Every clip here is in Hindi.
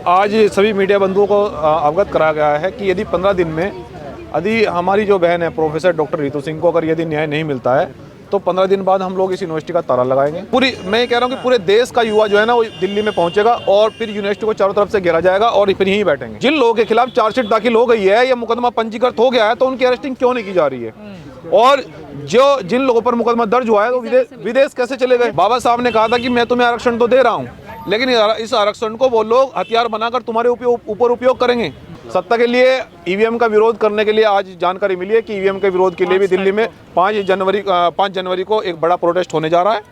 आज सभी मीडिया बंधुओं को अवगत कराया गया है कि यदि 15 दिन में यदि हमारी जो बहन है प्रोफेसर डॉक्टर रितु सिंह को अगर यदि न्याय नहीं मिलता है तो 15 दिन बाद हम लोग इस यूनिवर्सिटी का ताला लगाएंगे। मैं कह रहा हूँ कि पूरे देश का युवा जो है ना वो दिल्ली में पहुंचेगा और फिर यूनिवर्सिटी को चारों तरफ से घेरा जाएगा और फिर यहीं बैठेंगे। जिन लोगों के खिलाफ चार्जशीट दाखिल हो गई है या मुकदमा पंजीकृत हो गया है तो उनकी अरेस्टिंग क्यों नहीं की जा रही है, और जो जिन लोगों पर मुकदमा दर्ज हुआ है तो विदेश कैसे चले गए। बाबा साहब ने कहा था कि मैं तुम्हें आरक्षण तो दे रहा हूँ, लेकिन इस आरक्षण को वो लोग हथियार बनाकर तुम्हारे ऊपर उपयोग करेंगे। सत्ता के लिए ईवीएम का विरोध करने के लिए आज जानकारी मिली है कि ईवीएम के विरोध के लिए भी दिल्ली में 5 जनवरी को एक बड़ा प्रोटेस्ट होने जा रहा है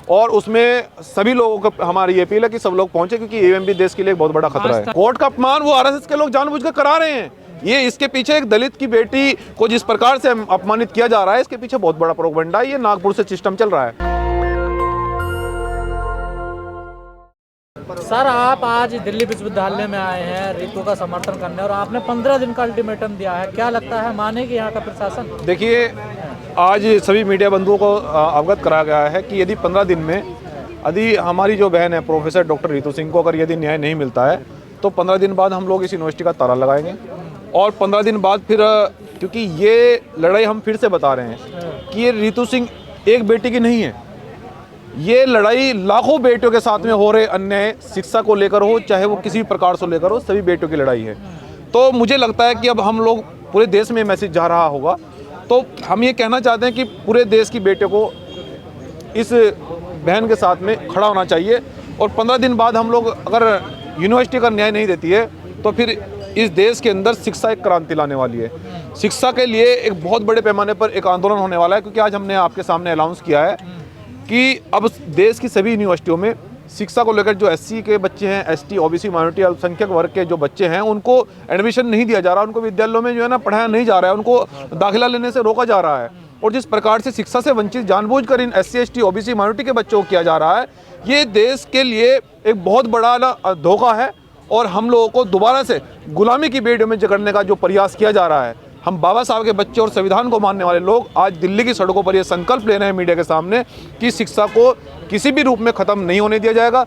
और उसमें सभी लोगों को हमारी ये अपील है कि सब लोग पहुंचे, क्योंकि ईवीएम भी देश के लिए एक बहुत बड़ा खतरा है। कोर्ट का अपमान वो आरएसएस के लोग जानबूझकर करा रहे हैं। ये इसके पीछे एक दलित की बेटी को जिस प्रकार से अपमानित किया जा रहा है, इसके पीछे बहुत बड़ा प्रोपेगेंडा है। ये नागपुर से सिस्टम चल रहा है। सर, आप आज दिल्ली विश्वविद्यालय में आए हैं रितु का समर्थन करने और आपने 15 दिन का अल्टीमेटम दिया है, क्या लगता है मानेगी यहाँ का प्रशासन? देखिए, आज सभी मीडिया बंधुओं को अवगत कराया गया है कि यदि 15 दिन में यदि हमारी जो बहन है प्रोफेसर डॉक्टर रितु सिंह को अगर यदि न्याय नहीं मिलता है तो 15 दिन बाद हम लोग इस यूनिवर्सिटी का ताला लगाएंगे और 15 दिन बाद फिर, क्योंकि ये लड़ाई हम फिर से बता रहे हैं कि ये रितु सिंह एक बेटी की नहीं है, ये लड़ाई लाखों बेटियों के साथ में हो रहे अन्याय, शिक्षा को लेकर हो चाहे वो किसी भी प्रकार से लेकर हो, सभी बेटियों की लड़ाई है। तो मुझे लगता है कि अब हम लोग पूरे देश में मैसेज जा रहा होगा, तो हम ये कहना चाहते हैं कि पूरे देश की बेटियों को इस बहन के साथ में खड़ा होना चाहिए और 15 दिन बाद हम लोग अगर यूनिवर्सिटी का न्याय नहीं देती है तो फिर इस देश के अंदर शिक्षा एक क्रांति लाने वाली है। शिक्षा के लिए एक बहुत बड़े पैमाने पर एक आंदोलन होने वाला है, क्योंकि आज हमने आपके सामने अनाउंस किया है कि अब देश की सभी यूनिवर्सिटियों में शिक्षा को लेकर जो एससी के बच्चे हैं, एसटी, ओबीसी, माइनॉरिटी, अल्पसंख्यक वर्ग के जो बच्चे हैं उनको एडमिशन नहीं दिया जा रहा, उनको विद्यालयों में जो है ना पढ़ाया नहीं जा रहा है, उनको दाखिला लेने से रोका जा रहा है। और जिस प्रकार से शिक्षा से वंचित जानबूझकर इन एससी, एसटी, ओबीसी, माइनॉरिटी के बच्चों को किया जा रहा है, ये देश के लिए एक बहुत बड़ा धोखा है और हम लोगों को दोबारा से गुलामी की बेड़ियों में जकड़ने का जो प्रयास किया जा रहा है। हम बाबा साहब के बच्चे और संविधान को मानने वाले लोग आज दिल्ली की सड़कों पर ये संकल्प ले रहे हैं मीडिया के सामने कि शिक्षा को किसी भी रूप में ख़त्म नहीं होने दिया जाएगा।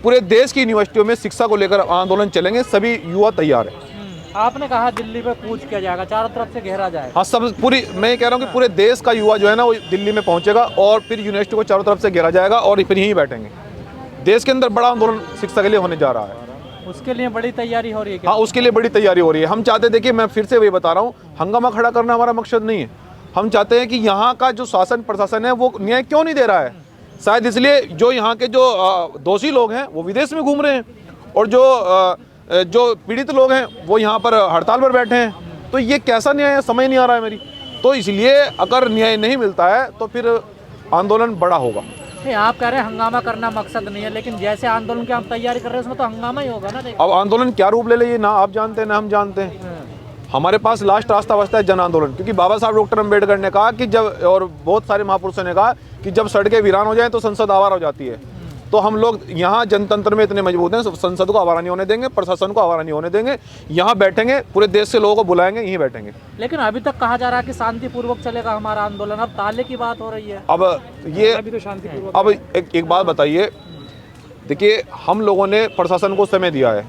पूरे देश की यूनिवर्सिटियों में शिक्षा को लेकर आंदोलन चलेंगे, सभी युवा तैयार है। आपने कहा दिल्ली पे कूच किया जाएगा, चारों तरफ से घेरा जाएगा। हाँ, सब मैं कह रहा हूँ कि पूरे देश का युवा जो है ना वो दिल्ली में पहुँचेगा और फिर यूनिवर्सिटी को चारों तरफ से घेरा जाएगा और फिर यहीं बैठेंगे। देश के अंदर बड़ा आंदोलन शिक्षा के लिए होने जा रहा है। उसके लिए बड़ी तैयारी हो रही है? हाँ, उसके लिए बड़ी तैयारी हो रही है। हम चाहते, देखिए मैं फिर से वही बता रहा हूँ, हंगामा खड़ा करना हमारा मकसद नहीं है। हम चाहते हैं कि यहाँ का जो शासन प्रशासन है वो न्याय क्यों नहीं दे रहा है। शायद इसलिए जो यहाँ के जो दोषी लोग हैं वो विदेश में घूम रहे हैं और जो पीड़ित लोग हैं वो यहाँ पर हड़ताल पर बैठे हैं। तो ये कैसा न्याय है, समझ नहीं आ रहा है मेरी। तो इसलिए अगर न्याय नहीं मिलता है तो फिर आंदोलन बड़ा होगा। नहीं, आप कह रहे हैं हंगामा करना मकसद नहीं है, लेकिन जैसे आंदोलन की हम तैयारी कर रहे हैं उसमें तो हंगामा ही होगा ना। अब आंदोलन क्या रूप ले ले ये ना आप जानते हैं ना हम जानते हैं। हमारे पास लास्ट रास्ता बचता है जन आंदोलन, क्योंकि बाबा साहब डॉक्टर अम्बेडकर ने कहा कि जब, और बहुत सारे महापुरुषों ने कहा कि जब सड़कें वीरान हो जाए तो संसद आवारा हो जाती है। तो हम लोग यहाँ जनतंत्र में इतने मजबूत हैं, संसद को आवारा नहीं होने देंगे, प्रशासन को आवारा नहीं होने देंगे, यहाँ बैठेंगे, पूरे देश से लोगों को बुलाएंगे, यहीं बैठेंगे। लेकिन अभी तक कहा जा रहा है कि शांतिपूर्वक चलेगा हमारा आंदोलन, अब ताले की बात हो रही है। अब ये अभी तो शांतिपूर्वक। अब एक बात बताइए, देखिए हम लोगों ने प्रशासन को समय दिया है,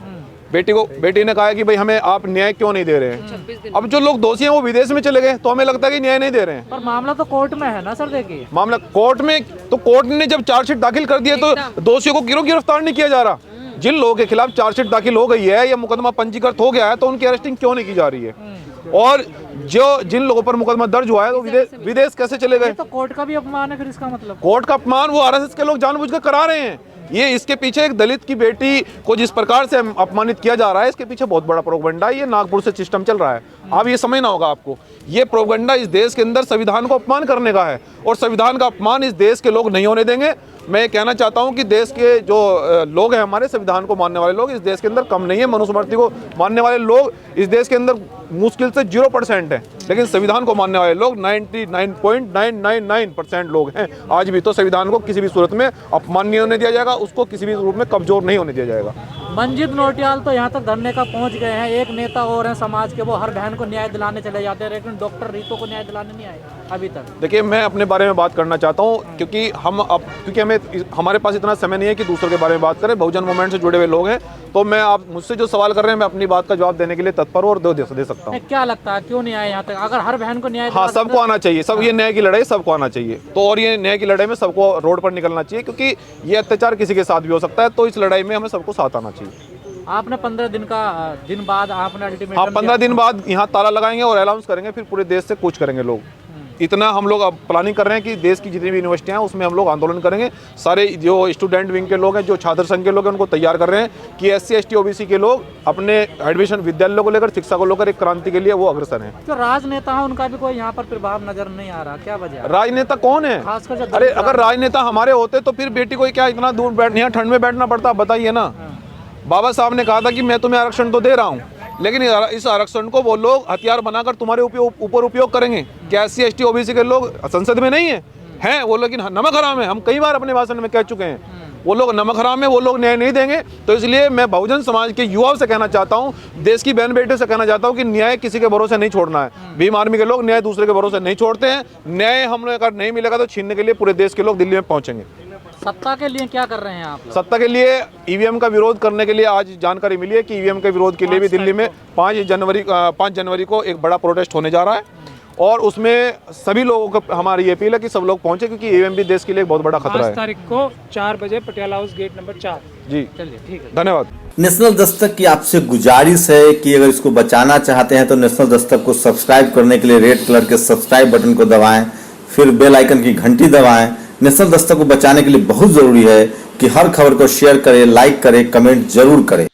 बेटी ने कहा है कि भाई हमें आप न्याय क्यों नहीं दे रहे हैं। अब जो लोग दोषी हैं वो विदेश में चले गए तो हमें लगता है कि न्याय नहीं दे रहे हैं। पर मामला तो कोर्ट में है ना सर। देखिए मामला कोर्ट में, तो कोर्ट ने जब चार्जशीट दाखिल कर दिया तो दोषियों को क्यों गिरफ्तार नहीं किया जा रहा। जिन लोगों के खिलाफ चार्जशीट दाखिल हो गई है या मुकदमा पंजीकृत हो गया है तो उनकी अरेस्टिंग क्यों नहीं की जा रही है, और जिन लोगों पर मुकदमा दर्ज हुआ है तो विदेश कैसे चले गए। तो कोर्ट का भी अपमान है फिर इसका मतलब। कोर्ट का अपमान वो आरएसएस के लोग जानबूझकर करा रहे हैं। ये इसके पीछे एक दलित की बेटी को जिस प्रकार से अपमानित किया जा रहा है, इसके पीछे बहुत बड़ा प्रोपेगेंडा है। ये नागपुर से सिस्टम चल रहा है। अब ये समझना होगा आपको, ये प्रोपेगेंडा इस देश के अंदर संविधान को अपमान करने का है और संविधान का अपमान इस देश के लोग नहीं होने देंगे। मैं कहना चाहता हूं कि देश के जो लोग हैं हमारे, संविधान को मानने वाले लोग इस देश के अंदर कम नहीं है। मनुस्मृति को मानने वाले लोग इस देश के अंदर मुश्किल से 0% है, लेकिन संविधान को मानने वाले लोग 99.999% लोग हैं आज भी। तो संविधान को किसी भी सूरत में अपमान नहीं होने दिया जाएगा, उसको किसी भी रूप में कमजोर नहीं होने दिया जाएगा। मंजीत नौटियाल तो यहाँ तक धरने का पहुँच गए हैं, एक नेता और हैं समाज के, वो हर बहन को न्याय दिलाने चले जाते हैं, लेकिन डॉक्टर रितु को न्याय दिलाने नहीं आए। अभी तक? देखिए, मैं अपने बारे में बात करना चाहता हूँ, क्योंकि हमारे पास इतना समय नहीं है कि दूसरों के बारे में बात करें। बहुजन मूवमेंट से जुड़े हुए लोग हैं, तो मैं आप मुझसे जो सवाल कर रहे हैं, मैं अपनी बात का जवाब देने के लिए तत्पर हूँ और दे सकता हूँ। क्या लगता है क्यों नहीं आए यहाँ तक? अगर हर बहन को न्याय हाँ, सबको आना चाहिए। सब ये न्याय की लड़ाई सबको आना चाहिए। तो और ये न्याय की लड़ाई में सबको रोड पर निकलना चाहिए, क्योंकि ये अत्याचार किसी के साथ भी हो सकता है। तो इस लड़ाई में हमें सबको साथ आना चाहिए। आपने 15 दिन बाद आपने अल्टीमेटम हाँ, 15 दिन बाद यहाँ ताला लगाएंगे और अनाउंस करेंगे, फिर पूरे देश से कूच करेंगे लोग। इतना हम लोग अब प्लानिंग कर रहे हैं कि देश की जितनी भी यूनिवर्सिटियां हैं उसमें हम लोग आंदोलन करेंगे। सारे जो स्टूडेंट विंग के लोग हैं, जो छात्र संघ के लोग हैं, उनको तैयार कर रहे हैं कि SC ST OBC के लोग अपने एडमिशन विद्यालयों को लेकर, शिक्षा को लेकर एक क्रांति के लिए वो अग्रसर हैं। जो राजनेता है उनका भी कोई यहाँ पर प्रभाव नजर नहीं आ रहा, क्या वजह? राजनेता कौन है? खासकर अरे, अगर राजनेता हमारे होते तो फिर बेटी को क्या इतना दूर यहाँ ठंड में बैठना पड़ता? बताइए ना। बाबा साहब ने कहा था कि मैं तुम्हें आरक्षण तो दे रहा हूँ, लेकिन इस आरक्षण को वो लोग हथियार बनाकर तुम्हारे ऊपर उपयोग करेंगे। क्या SC ST OBC के लोग संसद में नहीं हैं वो, लेकिन नमक हराम है। हम कई बार अपने भाषण में कह चुके हैं, वो लोग नमक हराम है, वो लोग न्याय नहीं देंगे। तो इसलिए मैं बहुजन समाज के युवाओं से कहना चाहता हूँ, देश की बहन बेटे से कहना चाहता हूँ कि न्याय किसी के भरोसे नहीं छोड़ना है। भीम आर्मी के लोग न्याय दूसरे के भरोसे नहीं छोड़ते हैं। न्याय हम लोग अगर नहीं मिलेगा तो छीनने के लिए पूरे देश के लोग दिल्ली में पहुंचेंगे। सत्ता के लिए क्या कर रहे हैं आप लोग? सत्ता के लिए EVM का विरोध करने के लिए आज जानकारी मिली है कि EVM के विरोध के लिए भी दिल्ली में 5 जनवरी को एक बड़ा प्रोटेस्ट होने जा रहा है। और उसमें सभी लोगों को हमारी ये अपील है कि सब लोग पहुंचे, क्योंकि EVM भी देश के लिए एक बहुत बड़ा खतरा है। 5 तारीख को 4 बजे पटियाला हाउस गेट नंबर 4। जी, चलिए, ठीक है, धन्यवाद। नेशनल दस्तक की आपसे गुजारिश है कि अगर इसको बचाना चाहते हैं तो नेशनल दस्तक को सब्सक्राइब करने के लिए रेड कलर के सब्सक्राइब बटन को दबाएं, फिर बेल आइकन की घंटी दबाएं। नेशनल दस्तक को बचाने के लिए बहुत जरूरी है कि हर खबर को शेयर करें, लाइक करें, कमेंट जरूर करें।